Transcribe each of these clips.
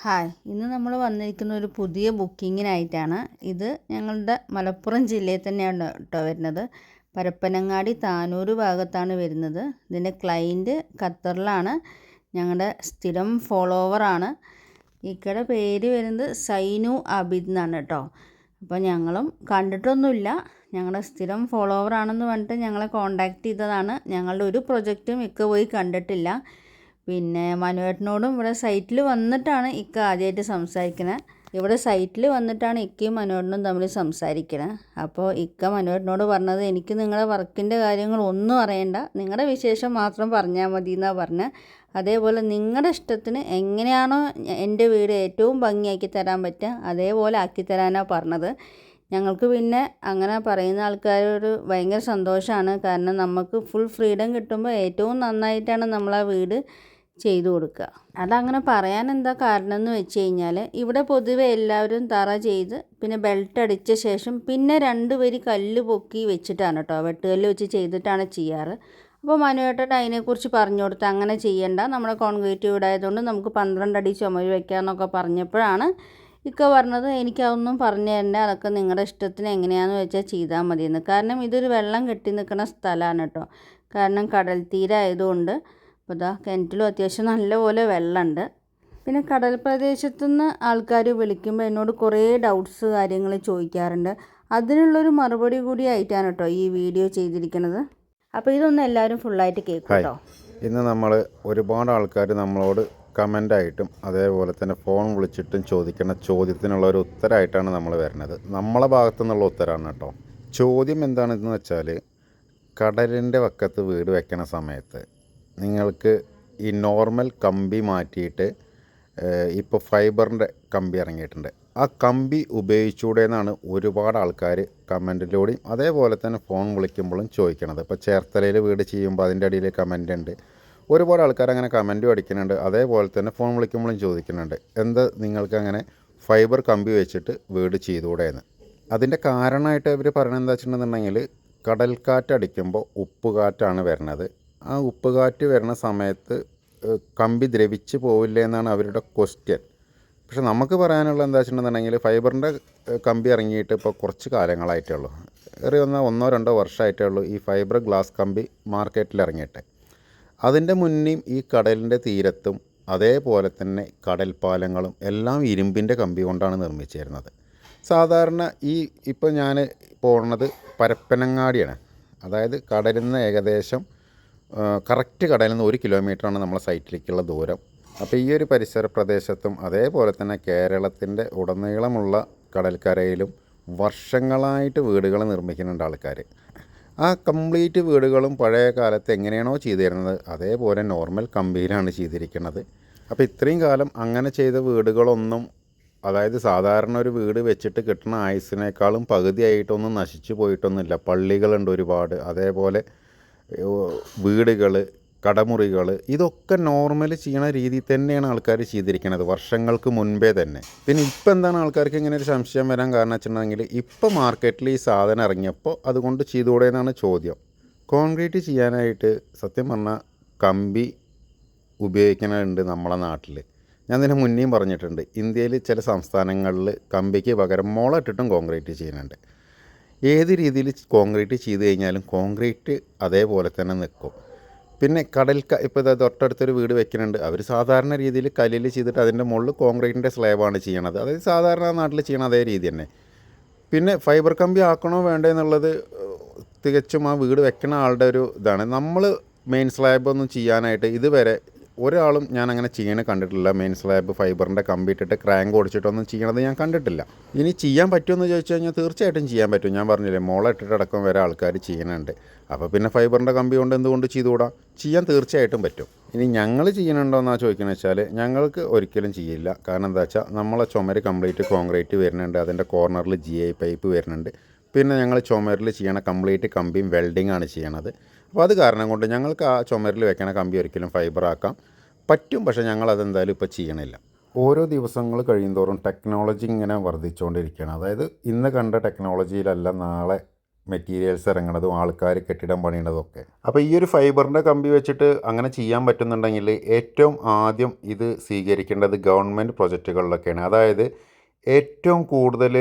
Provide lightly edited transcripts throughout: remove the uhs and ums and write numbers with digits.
Hi, ഇന്ന് നമ്മൾ വന്നിരിക്കുന്ന ഒരു പുതിയ ബുക്കിങ്ങിനായിട്ടാണ്. ഇത് ഞങ്ങളുടെ മലപ്പുറം ജില്ലയിൽ തന്നെയാണ് കേട്ടോ വരുന്നത്. പരപ്പനങ്ങാടി താനൂർ ഭാഗത്താണ് വരുന്നത്. ഇതിൻ്റെ ക്ലൈൻറ്റ് ഖത്തറിലാണ്. ഞങ്ങളുടെ സ്ഥിരം ഫോളോവറാണ്. ഇക്കടെ പേര് വരുന്നത് സൈനു അബിദ് എന്നാണ് കേട്ടോ. അപ്പോൾ ഞങ്ങളും കണ്ടിട്ടൊന്നുമില്ല, ഞങ്ങളുടെ സ്ഥിരം ഫോളോവറാണെന്ന് പറഞ്ഞിട്ട് ഞങ്ങളെ കോണ്ടാക്ട് ചെയ്തതാണ്. ഞങ്ങളുടെ ഒരു പ്രൊജക്റ്റും ഇക്ക പോയി കണ്ടിട്ടില്ല. പിന്നെ മനുവേട്ടനോടും ഇവിടെ സൈറ്റിൽ വന്നിട്ടാണ് ഇക്ക ആദ്യമായിട്ട് സംസാരിക്കുന്നത്. ഇവിടെ സൈറ്റിൽ വന്നിട്ടാണ് ഇക്കയും മനുവേട്ടനും തമ്മിൽ സംസാരിക്കുന്നത്. അപ്പോൾ ഇക്ക മനുവേട്ടനോട് പറഞ്ഞത്, എനിക്ക് നിങ്ങളുടെ വർക്കിൻ്റെ കാര്യങ്ങൾ ഒന്നും അറിയണ്ട, നിങ്ങളുടെ വിശേഷം മാത്രം പറഞ്ഞാൽ മതി എന്നാണ് പറഞ്ഞത്. അതേപോലെ നിങ്ങളുടെ ഇഷ്ടത്തിന് എങ്ങനെയാണോ എൻ്റെ വീട് ഏറ്റവും ഭംഗിയാക്കി തരാൻ പറ്റുക അതേപോലെ ആക്കിത്തരാനാണ് പറഞ്ഞത്. ഞങ്ങൾക്ക് പിന്നെ അങ്ങനെ പറയുന്ന ആൾക്കാരൊരു ഭയങ്കര സന്തോഷമാണ്. കാരണം നമുക്ക് ഫുൾ ഫ്രീഡം കിട്ടുമ്പോൾ ഏറ്റവും നന്നായിട്ടാണ് നമ്മളാ വീട് ചെയ്തു കൊടുക്കുക. അതങ്ങനെ പറയാൻ എന്താ കാരണം എന്ന് വെച്ച് കഴിഞ്ഞാൽ, ഇവിടെ പൊതുവെ എല്ലാവരും തറ ചെയ്ത് പിന്നെ ബെൽറ്റ് അടിച്ച ശേഷം പിന്നെ 2 വരി കല്ല് പൊക്കി വെച്ചിട്ടാണ് കേട്ടോ, വെട്ടുകല്ല് വെച്ച് ചെയ്തിട്ടാണ് ചെയ്യാറ്. അപ്പോൾ മനുവേട്ടൻ അതിനെക്കുറിച്ച് പറഞ്ഞു കൊടുത്ത് അങ്ങനെ ചെയ്യണ്ട, നമ്മുടെ കോൺക്രീറ്റ് വീടായതുകൊണ്ട് നമുക്ക് 12 അടി ചുമര് വെക്കാമെന്നൊക്കെ പറഞ്ഞപ്പോഴാണ് ഇക്ക പറഞ്ഞത്, എനിക്കതൊന്നും പറഞ്ഞു തരണ്ട, അതൊക്കെ നിങ്ങളുടെ ഇഷ്ടത്തിന് എങ്ങനെയാണെന്ന് വെച്ചാൽ ചെയ്താൽ മതിയെന്ന്. കാരണം ഇതൊരു വെള്ളം കെട്ടി നിൽക്കുന്ന സ്ഥലമാണ് കേട്ടോ. കാരണം കടൽ തീരമായതുകൊണ്ട്. അപ്പോൾ ഇതാ കിണറ്റിലും അത്യാവശ്യം നല്ലപോലെ വെള്ളമുണ്ട്. പിന്നെ കടൽ പ്രദേശത്തുനിന്ന് ആൾക്കാർ വിളിക്കുമ്പോൾ എന്നോട് കുറേ ഡൗട്ട്സ് കാര്യങ്ങൾ ചോദിക്കാറുണ്ട്. അതിനുള്ളൊരു മറുപടി കൂടി ആയിട്ടാണ് കേട്ടോ ഈ വീഡിയോ ചെയ്തിരിക്കുന്നത്. അപ്പോൾ ഇതൊന്നും എല്ലാവരും ഫുള്ളായിട്ട് കേൾക്കും കേട്ടോ. ഇന്ന് നമ്മൾ ഒരുപാട് ആൾക്കാർ നമ്മളോട് കമൻ്റായിട്ടും അതേപോലെ തന്നെ ഫോൺ വിളിച്ചിട്ടും ചോദിക്കുന്ന ചോദ്യത്തിനുള്ള ഒരു ഉത്തരമായിട്ടാണ് നമ്മൾ വരുന്നത്. നമ്മളെ ഭാഗത്തു നിന്നുള്ള ഉത്തരമാണ് കേട്ടോ. ചോദ്യം എന്താണെന്ന് വെച്ചാൽ, കടലിൻ്റെ വക്കത്ത് വീട് വെക്കണ സമയത്ത് നിങ്ങൾക്ക് ഈ നോർമൽ കമ്പി മാറ്റിയിട്ട് ഇപ്പോൾ ഫൈബറിൻ്റെ കമ്പി ഇറങ്ങിയിട്ടുണ്ട്, ആ കമ്പി ഉപയോഗിച്ചൂടെ എന്നാണ് ഒരുപാട് ആൾക്കാർ കമൻറ്റിലൂടെയും അതേപോലെ തന്നെ ഫോൺ വിളിക്കുമ്പോഴും ചോദിക്കണത്. ഇപ്പോൾ ചേർത്തലയിൽ വീട് ചെയ്യുമ്പോൾ അതിൻ്റെ അടിയിൽ കമൻ്റ് ഉണ്ട്. ഒരുപാട് ആൾക്കാർ അങ്ങനെ കമൻറ്റും അടിക്കുന്നുണ്ട്, അതേപോലെ തന്നെ ഫോൺ വിളിക്കുമ്പോഴും ചോദിക്കുന്നുണ്ട്, എന്താ നിങ്ങൾക്ക് അങ്ങനെ ഫൈബർ കമ്പി വെച്ചിട്ട് വീട് ചെയ്തുകൂടെ എന്ന്. അതിൻ്റെ കാരണമായിട്ട് അവർ പറയണത് എന്താ വെച്ചിട്ടുണ്ടെന്നുണ്ടെങ്കിൽ, കടൽക്കാറ്റ് അടിക്കുമ്പോൾ ഉപ്പുകാറ്റാണ് വരുന്നത്. ആ ഉപ്പുകാറ്റ് വരുന്ന സമയത്ത് കമ്പി ദ്രവിച്ച് പോവില്ലേ എന്നാണ് അവരുടെ ക്വസ്റ്റ്യൻ. പക്ഷെ നമുക്ക് പറയാനുള്ള എന്താ വെച്ചിട്ടുണ്ടെന്നുണ്ടെങ്കിൽ, ഫൈബറിൻ്റെ കമ്പി ഇറങ്ങിയിട്ട് ഇപ്പോൾ കുറച്ച് കാലങ്ങളായിട്ടേ ഉള്ളൂ, ഏറെ 1-2 വർഷമായിട്ടേ ഉള്ളൂ ഈ ഫൈബർ ഗ്ലാസ് കമ്പി മാർക്കറ്റിൽ ഇറങ്ങിയിട്ട്. അതിൻ്റെ മുന്നേയും ഈ കടലിൻ്റെ തീരത്തും അതേപോലെ തന്നെ കടൽപ്പാലങ്ങളും എല്ലാം ഇരുമ്പിൻ്റെ കമ്പി കൊണ്ടാണ് നിർമ്മിച്ചിരുന്നത്. സാധാരണ ഇപ്പോൾ ഞാൻ പോകുന്നത് പരപ്പനങ്ങാടിയാണ്. അതായത് കടലിൽ നിന്ന് ഏകദേശം കറക്റ്റ് കടലിൽ നിന്ന് 1 കിലോമീറ്ററാണ് നമ്മളെ സൈറ്റിലേക്കുള്ള ദൂരം. അപ്പോൾ ഈ ഒരു പരിസര പ്രദേശത്തും അതേപോലെ തന്നെ കേരളത്തിൻ്റെ ഉടനീളമുള്ള കടൽക്കരയിലും വർഷങ്ങളായിട്ട് വീടുകൾ നിർമ്മിക്കുന്നുണ്ട് ആൾക്കാർ. ആ കംപ്ലീറ്റ് വീടുകളും പഴയ കാലത്ത് എങ്ങനെയാണോ ചെയ്തിരുന്നത് അതേപോലെ നോർമൽ കമ്പിയിലാണ് ചെയ്തിരിക്കുന്നത്. അപ്പോൾ ഇത്രയും കാലം അങ്ങനെ ചെയ്ത വീടുകളൊന്നും, അതായത് സാധാരണ ഒരു വീട് വെച്ചിട്ട് കിട്ടുന്ന ആയുസിനേക്കാളും പകുതിയായിട്ടൊന്നും നശിച്ചു പോയിട്ടൊന്നുമില്ല. പള്ളികളുണ്ട് ഒരുപാട്, അതേപോലെ വീടുകൾ, കടമുറികൾ, ഇതൊക്കെ നോർമൽ ചെയ്യണ രീതിയിൽ തന്നെയാണ് ആൾക്കാർ ചെയ്തിരിക്കുന്നത് വർഷങ്ങൾക്ക് മുൻപേ തന്നെ. പിന്നെ ഇപ്പം എന്താണ് ആൾക്കാർക്ക് ഇങ്ങനെ ഒരു സംശയം വരാൻ കാരണം വെച്ചിട്ടുണ്ടെങ്കിൽ, ഇപ്പോൾ മാർക്കറ്റിൽ ഈ സാധനം ഇറങ്ങിയപ്പോൾ അതുകൊണ്ട് ചെയ്തുകൂടെ എന്നാണ് ചോദ്യം. കോൺക്രീറ്റ് ചെയ്യാനായിട്ട് സത്യം പറഞ്ഞാൽ കമ്പി ഉപയോഗിക്കുന്നുണ്ട് നമ്മളെ നാട്ടിൽ. ഞാൻ ഇതിന് മുന്നേയും പറഞ്ഞിട്ടുണ്ട്, ഇന്ത്യയിൽ ചില സംസ്ഥാനങ്ങളിൽ കമ്പിക്ക് പകരം മുള കോൺക്രീറ്റ് ചെയ്യുന്നുണ്ട്. ഏത് രീതിയിൽ കോൺക്രീറ്റ് ചെയ്ത് കഴിഞ്ഞാലും കോൺക്രീറ്റ് അതേപോലെ തന്നെ നിൽക്കും. പിന്നെ ഇപ്പോൾ തൊട്ടടുത്തൊരു വീട് വെക്കുന്നുണ്ട്, അവർ സാധാരണ രീതിയിൽ കല്ലിൽ ചെയ്തിട്ട് അതിൻ്റെ മുകളിൽ കോൺക്രീറ്റിൻ്റെ സ്ലാബാണ് ചെയ്യണത്. അതായത് സാധാരണ നാട്ടിൽ ചെയ്യണ അതേ രീതി തന്നെ. പിന്നെ ഫൈബർ കമ്പി ആക്കണോ വേണ്ടോ എന്നുള്ളത് തികച്ചും ആ വീട് വെക്കുന്ന ആളുടെ ഒരു ഇതാണ്. നമ്മൾ മെയിൻ സ്ലാബൊന്നും ചെയ്യാനായിട്ട് ഇതുവരെ ഒരാളും ഞാൻ അങ്ങനെ ചെയ്യണ കണ്ടിട്ടില്ല. മെയിൻ സ്ലാബ് ഫൈബറിൻ്റെ കമ്പി ഇട്ടിട്ട് ക്രാങ്ക് ഓടിച്ചിട്ടൊന്നും ചെയ്യണത് ഞാൻ കണ്ടിട്ടില്ല. ഇനി ചെയ്യാൻ പറ്റുമെന്ന് ചോദിച്ചു കഴിഞ്ഞാൽ തീർച്ചയായിട്ടും ചെയ്യാൻ പറ്റും. ഞാൻ പറഞ്ഞില്ലേ, മുള ഇട്ടിട്ടടക്കം വരെ ആൾക്കാർ ചെയ്യുന്നുണ്ട്. അപ്പോൾ പിന്നെ ഫൈബറിൻ്റെ കമ്പി കൊണ്ട് എന്തുകൊണ്ട് ചെയ്തുകൂടാ? ചെയ്യാൻ തീർച്ചയായിട്ടും പറ്റും. ഇനി ഞങ്ങൾ ചെയ്യണുണ്ടോ എന്നാണ് ചോദിക്കുന്നത് വെച്ചാൽ, ഞങ്ങൾക്ക് ഒരിക്കലും ചെയ്യില്ല. കാരണം എന്താ വെച്ചാൽ, നമ്മളെ ചുമര് കംപ്ലീറ്റ് കോൺക്രീറ്റ് വരുന്നുണ്ട്, അതിൻ്റെ കോർണറിൽ GI പൈപ്പ് വരുന്നുണ്ട്. പിന്നെ ഞങ്ങൾ ചുമരിൽ ചെയ്യണ കംപ്ലീറ്റ് കമ്പിയും വെൽഡിംഗ് ആണ് ചെയ്യണത്. അപ്പോൾ അത് കാരണം കൊണ്ട് ഞങ്ങൾക്ക് ആ ചുമരിൽ വെക്കണ കമ്പി ഒരിക്കലും ഫൈബറാക്കാൻ പറ്റും. പക്ഷേ ഞങ്ങളതെന്തായാലും ഇപ്പോൾ ചെയ്യണില്ല. ഓരോ ദിവസങ്ങൾ കഴിയുന്തോറും ടെക്നോളജി ഇങ്ങനെ വർദ്ധിച്ചുകൊണ്ടിരിക്കുകയാണ്. അതായത് ഇന്ന് കണ്ട ടെക്നോളജിയിലല്ല നാളെ മെറ്റീരിയൽസ് ഇറങ്ങണതും ആൾക്കാർ കെട്ടിടം പണിയണതും ഒക്കെ. അപ്പോൾ ഈ ഒരു ഫൈബറിൻ്റെ കമ്പി വെച്ചിട്ട് അങ്ങനെ ചെയ്യാൻ പറ്റുന്നുണ്ടെങ്കിൽ ഏറ്റവും ആദ്യം ഇത് സ്വീകരിക്കേണ്ടത് ഗവൺമെൻറ് പ്രൊജക്റ്റുകളിലൊക്കെയാണ്. അതായത് ഏറ്റവും കൂടുതൽ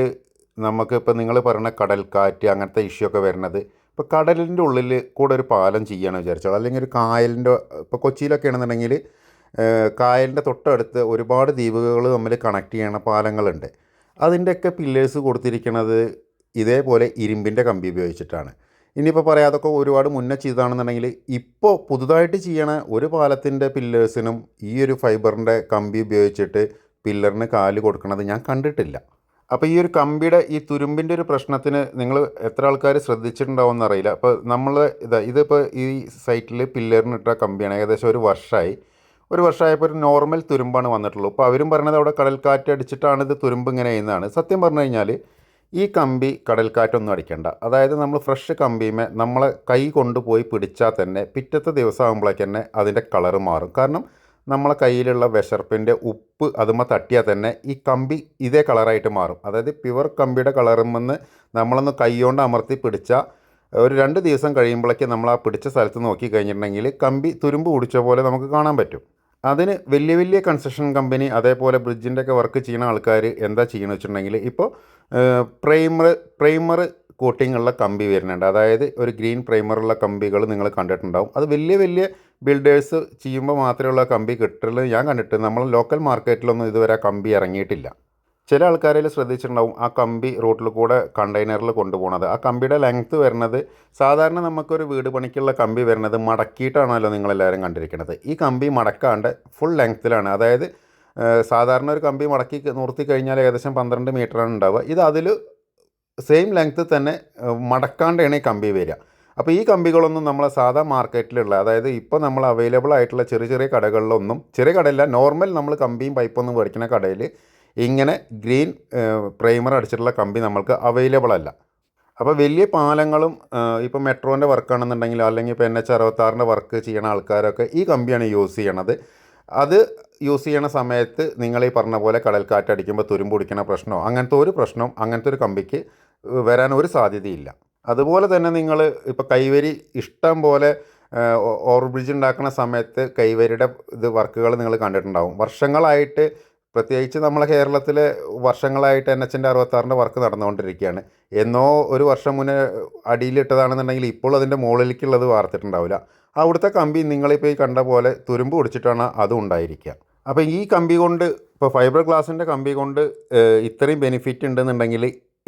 നമുക്കിപ്പോൾ നിങ്ങൾ പറയുന്ന കടൽക്കാറ്റ് അങ്ങനത്തെ ഇഷ്യൂ ഒക്കെ വരുന്നത് ഇപ്പോൾ കടലിൻ്റെ ഉള്ളിൽ കൂടെ ഒരു പാലം ചെയ്യുകയാണ് വിചാരിച്ചോളൂ, അല്ലെങ്കിൽ ഒരു കായലിൻ്റെ, ഇപ്പോൾ കൊച്ചിയിലൊക്കെ ആണെന്നുണ്ടെങ്കിൽ കായലിൻ്റെ തൊട്ടടുത്ത് ഒരുപാട് ദ്വീപുകൾ തമ്മിൽ കണക്ട് ചെയ്യണ പാലങ്ങളുണ്ട്. അതിൻ്റെയൊക്കെ പില്ലേഴ്സ് കൊടുത്തിരിക്കുന്നത് ഇതേപോലെ ഇരുമ്പിൻ്റെ കമ്പി ഉപയോഗിച്ചിട്ടാണ്. ഇനിയിപ്പോൾ പറയാം അതൊക്കെ ഒരുപാട് മുന്നേ ചെയ്തതാണെന്നുണ്ടെങ്കിൽ ഇപ്പോൾ പുതുതായിട്ട് ചെയ്യണ ഒരു പാലത്തിൻ്റെ പില്ലേഴ്സിനും ഈ ഒരു ഫൈബറിൻ്റെ കമ്പി ഉപയോഗിച്ചിട്ട് പില്ലറിന് കാല് കൊടുക്കുന്നത് ഞാൻ കണ്ടിട്ടില്ല. അപ്പോൾ ഈ ഒരു കമ്പിയുടെ ഈ തുരുമ്പിൻ്റെ ഒരു പ്രശ്നത്തിന് നിങ്ങൾ എത്ര ആൾക്കാർ ശ്രദ്ധിച്ചിട്ടുണ്ടാവുമെന്ന് അറിയില്ല. അപ്പോൾ നമ്മൾ ഇതിപ്പോൾ ഈ സൈറ്റിൽ പില്ലറിനിട്ട കമ്പിയാണ്. ഏകദേശം ഒരു വർഷമായപ്പോൾ ഒരു നോർമൽ തുരുമ്പാണ് വന്നിട്ടുള്ളൂ. അപ്പോൾ അവരും പറഞ്ഞത് അവിടെ കടൽക്കാറ്റ് അടിച്ചിട്ടാണ് ഇത് തുരുമ്പ് ഇങ്ങനെ ചെയ്യുന്നതാണ്. സത്യം പറഞ്ഞു കഴിഞ്ഞാൽ ഈ കമ്പി കടൽക്കാറ്റൊന്നും അടിക്കണ്ട. അതായത് നമ്മൾ ഫ്രഷ് കമ്പിമേ നമ്മളെ കൈ കൊണ്ടുപോയി പിടിച്ചാൽ തന്നെ പിറ്റത്തെ ദിവസം ആകുമ്പോഴേക്ക് തന്നെ അതിൻ്റെ കളറ് മാറും. കാരണം നമ്മളെ കയ്യിലുള്ള വിശർപ്പിൻ്റെ ഉപ്പ് അതുമ്മ തട്ടിയാൽ തന്നെ ഈ കമ്പി ഇതേ കളറായിട്ട് മാറും. അതായത് പ്യുവർ കമ്പിയുടെ കളറുമെന്ന് നമ്മളൊന്ന് കൈ കൊണ്ട് അമർത്തി പിടിച്ചാൽ ഒരു 2 ദിവസം കഴിയുമ്പോഴേക്ക് നമ്മൾ ആ പിടിച്ച സ്ഥലത്ത് നോക്കി കഴിഞ്ഞിട്ടുണ്ടെങ്കിൽ കമ്പി തുരുമ്പ് പിടിച്ച പോലെ നമുക്ക് കാണാൻ പറ്റും. അതിന് വലിയ കൺസ്ട്രക്ഷൻ കമ്പനി അതേപോലെ ബ്രിഡ്ജിൻ്റെ ഒക്കെ വർക്ക് ചെയ്യുന്ന ആൾക്കാർ എന്താ ചെയ്യണമെന്ന് വെച്ചിട്ടുണ്ടെങ്കിൽ ഇപ്പോൾ പ്രൈമർ കോട്ടിംഗ് ഉള്ള കമ്പി വരുന്നുണ്ട്. അതായത് ഒരു ഗ്രീൻ പ്രൈമറുള്ള കമ്പികൾ നിങ്ങൾ കണ്ടിട്ടുണ്ടാവും. അത് വലിയ ബിൽഡേഴ്സ് ചെയ്യുമ്പോൾ മാത്രമുള്ള കമ്പി കിട്ടുള്ളൂ ഞാൻ കണ്ടിട്ട്. നമ്മൾ ലോക്കൽ മാർക്കറ്റിലൊന്നും ഇതുവരെ കമ്പി ഇറങ്ങിയിട്ടില്ല. ചില ആൾക്കാരിൽ ശ്രദ്ധിച്ചിട്ടുണ്ടാവും ആ കമ്പി റോട്ടിൽ കൂടെ കണ്ടെയ്നറിൽ കൊണ്ടുപോകുന്നത്. ആ കമ്പിയുടെ ലെങ്ത്ത് വരുന്നത് സാധാരണ നമുക്കൊരു വീട് പണിക്കുള്ള കമ്പി വരുന്നത് മടക്കിയിട്ടാണല്ലോ നിങ്ങളെല്ലാവരും കണ്ടിരിക്കുന്നത്. ഈ കമ്പി മടക്കാണ്ട് ഫുൾ ലെങ്ത്തിലാണ്. അതായത് സാധാരണ ഒരു കമ്പി മടക്കി നിർത്തി കഴിഞ്ഞാൽ ഏകദേശം 12 മീറ്ററാണ് ഉണ്ടാവുക. ഇത് അതിൽ സെയിം ലെങ്ത്ത് തന്നെ മടക്കാണ്ടാണ് ഈ കമ്പി വരിക. അപ്പോൾ ഈ കമ്പികളൊന്നും നമ്മളെ സാധാ മാർക്കറ്റിലുള്ള, അതായത് ഇപ്പോൾ നമ്മൾ അവൈലബിൾ ആയിട്ടുള്ള ചെറിയ കടകളിലൊന്നും, ചെറിയ കടയില്ല, നോർമൽ നമ്മൾ കമ്പിയും പൈപ്പൊന്നും മേടിക്കുന്ന കടയിൽ ഇങ്ങനെ ഗ്രീൻ പ്രൈമർ അടിച്ചിട്ടുള്ള കമ്പി നമ്മൾക്ക് അവൈലബിൾ അല്ല. അപ്പോൾ വലിയ പാലങ്ങളും ഇപ്പോൾ മെട്രോൻ്റെ വർക്കാണെന്നുണ്ടെങ്കിൽ അല്ലെങ്കിൽ ഇപ്പോൾ NH66 വർക്ക് ചെയ്യണ ആൾക്കാരൊക്കെ ഈ കമ്പിയാണ് യൂസ് ചെയ്യണത്. അത് യൂസ് ചെയ്യണ സമയത്ത് നിങ്ങൾ ഈ പറഞ്ഞ പോലെ കടൽക്കാറ്റ് അടിക്കുമ്പോൾ തുരുമ്പ് പിടിക്കുന്ന പ്രശ്നമോ അങ്ങനത്തെ ഒരു പ്രശ്നവും അങ്ങനത്തെ ഒരു കമ്പിക്ക് വരാൻ ഒരു സാധ്യതയില്ല. അതുപോലെ തന്നെ നിങ്ങൾ ഇപ്പോൾ കൈവരി ഇഷ്ടം പോലെ ഓവർ ബ്രിഡ്ജ് ഉണ്ടാക്കുന്ന സമയത്ത് കൈവരിയുടെ വർക്കുകൾ നിങ്ങൾ കണ്ടിട്ടുണ്ടാവും. വർഷങ്ങളായിട്ട്, പ്രത്യേകിച്ച് നമ്മളെ കേരളത്തിൽ വർഷങ്ങളായിട്ട് NH66 വർക്ക് നടന്നുകൊണ്ടിരിക്കുകയാണ്. എന്നോ ഒരു വർഷം മുന്നേ അടിയിലിട്ടതാണെന്നുണ്ടെങ്കിൽ ഇപ്പോൾ അതിൻ്റെ മുകളിലേക്കുള്ളത് വാർത്തിട്ടുണ്ടാവില്ല. അവിടുത്തെ കമ്പി നിങ്ങളിപ്പോൾ ഈ കണ്ട പോലെ തുരുമ്പ് പിടിച്ചിട്ടാണ് അതും ഉണ്ടായിരിക്കുക. അപ്പോൾ ഈ കമ്പി കൊണ്ട്, ഇപ്പോൾ ഫൈബർ ഗ്ലാസിൻ്റെ കമ്പി കൊണ്ട് ഇത്രയും ബെനിഫിറ്റ് ഉണ്ടെന്നുണ്ടെങ്കിൽ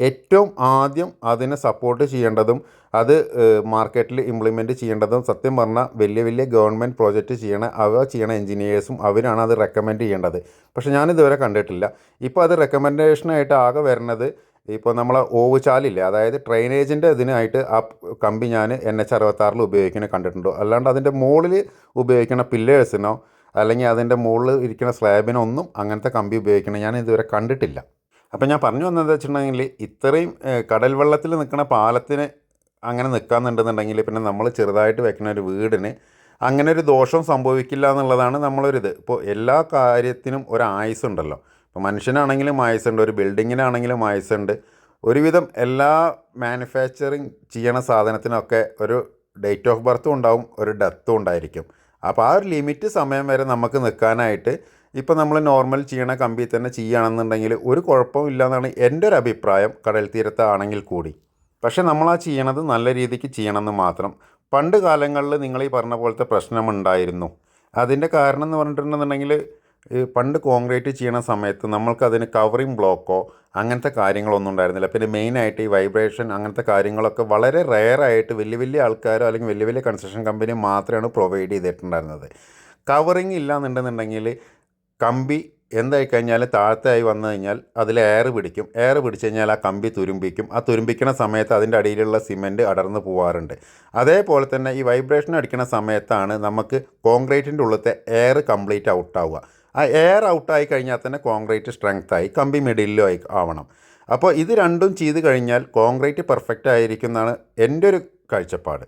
ഏറ്റവും ആദ്യം അതിനെ സപ്പോർട്ട് ചെയ്യേണ്ടതും അത് മാർക്കറ്റിൽ ഇംപ്ലിമെൻറ്റ് ചെയ്യേണ്ടതും സത്യം പറഞ്ഞാൽ വലിയ ഗവൺമെൻറ് പ്രോജക്റ്റ് ചെയ്യണ എൻജിനീയേഴ്സും അവരാണ് അത് റെക്കമെൻഡ് ചെയ്യേണ്ടത്. പക്ഷേ ഞാനിതുവരെ കണ്ടിട്ടില്ല. ഇപ്പോൾ അത് റെക്കമെൻഡേഷനായിട്ട് ആകെ വരുന്നത് ഇപ്പോൾ നമ്മളെ ഓവുചാലില്ലേ, അതായത് ഡ്രെയിനേജിൻ്റെ ഇതിനായിട്ട് ആ കമ്പി ഞാൻ NH66 ഉപയോഗിക്കുന്നത് കണ്ടിട്ടുണ്ടോ. അല്ലാണ്ട് അതിൻ്റെ മുകളിൽ ഉപയോഗിക്കുന്ന പില്ലേഴ്സിനോ അല്ലെങ്കിൽ അതിൻ്റെ മുകളിൽ ഇരിക്കുന്ന സ്ലാബിനോ ഒന്നും അങ്ങനത്തെ കമ്പി ഉപയോഗിക്കണം ഞാൻ ഇതുവരെ കണ്ടിട്ടില്ല. അപ്പോൾ ഞാൻ പറഞ്ഞു വന്നത് വെച്ചിട്ടുണ്ടെങ്കിൽ ഇത്രയും കടൽ വെള്ളത്തിൽ നിൽക്കുന്ന പാലത്തിന് അങ്ങനെ നിൽക്കാമെന്നുണ്ടെന്നുണ്ടെങ്കിൽ പിന്നെ നമ്മൾ ചെറുതായിട്ട് വെക്കുന്ന ഒരു വീടിന് അങ്ങനെ ഒരു ദോഷം സംഭവിക്കില്ല എന്നുള്ളതാണ് നമ്മളൊരിത്. ഇപ്പോൾ എല്ലാ കാര്യത്തിനും ഒരു ആയുസ്സുണ്ടല്ലോ. ഇപ്പോൾ മനുഷ്യനാണെങ്കിലും ആയുസ്സുണ്ട്, ഒരു ബിൽഡിങ്ങിനാണെങ്കിലും ആയുസ്സുണ്ട്. ഒരുവിധം എല്ലാ മാനുഫാക്ചറിങ് ചെയ്യണ സാധനത്തിനൊക്കെ ഒരു ഡേറ്റ് ഓഫ് ബർത്തും ഉണ്ടാവും, ഒരു ഡെത്തും ഉണ്ടായിരിക്കും. അപ്പോൾ ആ ഒരു ലിമിറ്റ് സമയം വരെ നമുക്ക് നിൽക്കാനായിട്ട് ഇപ്പോൾ നമ്മൾ നോർമൽ ചെയ്യണ കമ്പി തന്നെ ചെയ്യുകയാണെന്നുണ്ടെങ്കിൽ ഒരു കുഴപ്പമില്ല എന്നാണ് എൻ്റെ ഒരു അഭിപ്രായം, കടൽ തീരത്താണെങ്കിൽ കൂടി. പക്ഷേ നമ്മളാ ചെയ്യണത് നല്ല രീതിക്ക് ചെയ്യണമെന്ന് മാത്രം. പണ്ട് കാലങ്ങളിൽ നിങ്ങൾ ഈ പറഞ്ഞ പോലത്തെ പ്രശ്നമുണ്ടായിരുന്നു. അതിൻ്റെ കാരണം എന്ന് പറഞ്ഞിട്ടുണ്ടെന്നുണ്ടെങ്കിൽ പണ്ട് കോൺക്രീറ്റ് ചെയ്യണ സമയത്ത് നമ്മൾക്കതിന് കവറിങ് ബ്ലോക്കോ അങ്ങനത്തെ കാര്യങ്ങളൊന്നും ഉണ്ടായിരുന്നില്ല. പിന്നെ മെയിനായിട്ട് ഈ വൈബ്രേഷൻ അങ്ങനത്തെ കാര്യങ്ങളൊക്കെ വളരെ റെയറായിട്ട് വലിയ ആൾക്കാരോ അല്ലെങ്കിൽ വലിയ കൺസ്ട്രക്ഷൻ കമ്പനി മാത്രമാണ് പ്രൊവൈഡ് ചെയ്തിട്ടുണ്ടായിരുന്നത്. കവറിങ് ഇല്ലയെന്നുണ്ടെന്നുണ്ടെങ്കിൽ കമ്പി എന്തായി കഴിഞ്ഞാൽ താഴത്തായി വന്നു കഴിഞ്ഞാൽ അതിൽ എയർ പിടിക്കും. എയർ പിടിച്ച് കഴിഞ്ഞാൽ ആ കമ്പി തുരുമ്പിക്കും. ആ തുരുമ്പിക്കുന്ന സമയത്ത് അതിൻ്റെ അടിയിലുള്ള സിമെൻറ്റ് അടർന്നു പോകാറുണ്ട്. അതേപോലെ തന്നെ ഈ വൈബ്രേഷൻ അടിക്കുന്ന സമയത്താണ് നമുക്ക് കോൺക്രീറ്റിൻ്റെ ഉള്ളിലത്തെ എയർ കംപ്ലീറ്റ് ഔട്ടാവുക. ആ എയർ ഔട്ടായി കഴിഞ്ഞാൽ തന്നെ കോൺക്രീറ്റ് സ്ട്രെങ്ത്തായി കമ്പി മിഡിലും ആവണം. അപ്പോൾ ഇത് രണ്ടും ചെയ്ത് കഴിഞ്ഞാൽ കോൺക്രീറ്റ് പെർഫെക്റ്റ് ആയിരിക്കും എന്നാണ് എൻ്റെ ഒരു കാഴ്ചപ്പാട്.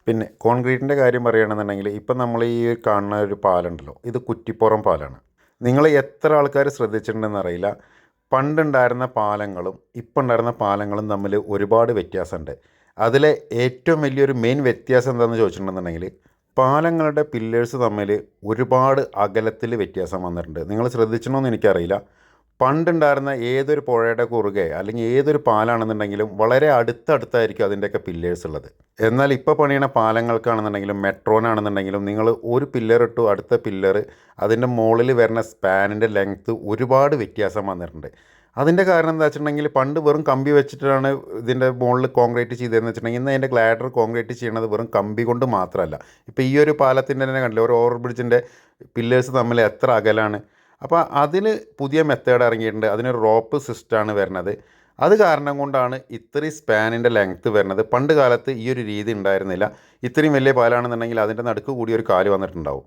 പിന്നെ കോൺക്രീറ്റിൻ്റെ കാര്യം പറയുകയാണെന്നുണ്ടെങ്കിൽ ഇപ്പം നമ്മൾ ഈ കാണുന്ന ഒരു പാലുണ്ടല്ലോ, ഇത് കുറ്റിപ്പുറം പാലാണ്. നിങ്ങൾ എത്ര ആൾക്കാർ ശ്രദ്ധിച്ചിട്ടുണ്ടെന്ന് അറിയില്ല. പണ്ടുണ്ടായിരുന്ന പാലങ്ങളും ഇപ്പം ഉണ്ടായിരുന്ന പാലങ്ങളും തമ്മിൽ ഒരുപാട് വ്യത്യാസമുണ്ട്. അതിലെ ഏറ്റവും വലിയൊരു മെയിൻ വ്യത്യാസം എന്താണെന്ന് ചോദിച്ചിട്ടുണ്ടെന്നുണ്ടെങ്കിൽ പാലങ്ങളുടെ പില്ലേഴ്സ് തമ്മിൽ ഒരുപാട് അകലത്തിൽ വ്യത്യാസം വന്നിട്ടുണ്ട്. നിങ്ങൾ ശ്രദ്ധിച്ചണമെന്ന് എനിക്കറിയില്ല. പണ്ടുണ്ടായിരുന്ന ഏതൊരു പുഴയുടെ കുറുകെ അല്ലെങ്കിൽ ഏതൊരു പാലാണെന്നുണ്ടെങ്കിലും വളരെ അടുത്തടുത്തായിരിക്കും അതിൻ്റെയൊക്കെ പില്ലേഴ്സ് ഉള്ളത്. എന്നാൽ ഇപ്പോൾ പണിയണ പാലങ്ങൾക്കാണെന്നുണ്ടെങ്കിലും മെട്രോനാണെന്നുണ്ടെങ്കിലും നിങ്ങൾ ഒരു പില്ലർ ഇട്ടു അടുത്ത പില്ലർ അതിൻ്റെ മുകളിൽ വരുന്ന സ്പാനിൻ്റെ ലെങ്ത്ത് ഒരുപാട് വ്യത്യാസം വന്നിട്ടുണ്ട്. അതിൻ്റെ കാരണം എന്താ വെച്ചിട്ടുണ്ടെങ്കിൽ പണ്ട് വെറും കമ്പി വെച്ചിട്ടാണ് ഇതിൻ്റെ മുകളിൽ കോൺക്രീറ്റ് ചെയ്തതെന്ന് വെച്ചിട്ടുണ്ടെങ്കിൽ ഇന്ന് അതിൻ്റെ ഗ്ലാഡർ കോൺക്രീറ്റ് ചെയ്യണത് വെറും കമ്പി കൊണ്ട് മാത്രമല്ല. ഇപ്പോൾ ഈ ഒരു പാലത്തിൻ്റെ തന്നെ കണ്ടില്ല, ഒരു ഓവർ ബ്രിഡ്ജിൻ്റെ പില്ലേഴ്സ് തമ്മിൽ എത്ര അകലാണ്. അപ്പോൾ അതിന് പുതിയ മെത്തേഡ് ഇറങ്ങിയിട്ടുണ്ട്. അതിനൊരു റോപ്പ് സിസ്റ്റമാണ് വരുന്നത്. അത് കാരണം കൊണ്ടാണ് ഇത്രയും സ്പാനിൻ്റെ ലെങ്ത്ത് വരുന്നത്. പണ്ട് കാലത്ത് ഈ ഒരു രീതി ഉണ്ടായിരുന്നില്ല. ഇത്രയും വലിയ പാലാണെന്നുണ്ടെങ്കിൽ അതിൻ്റെ നടുക്ക് കൂടി ഒരു കാല് വന്നിട്ടുണ്ടാവും.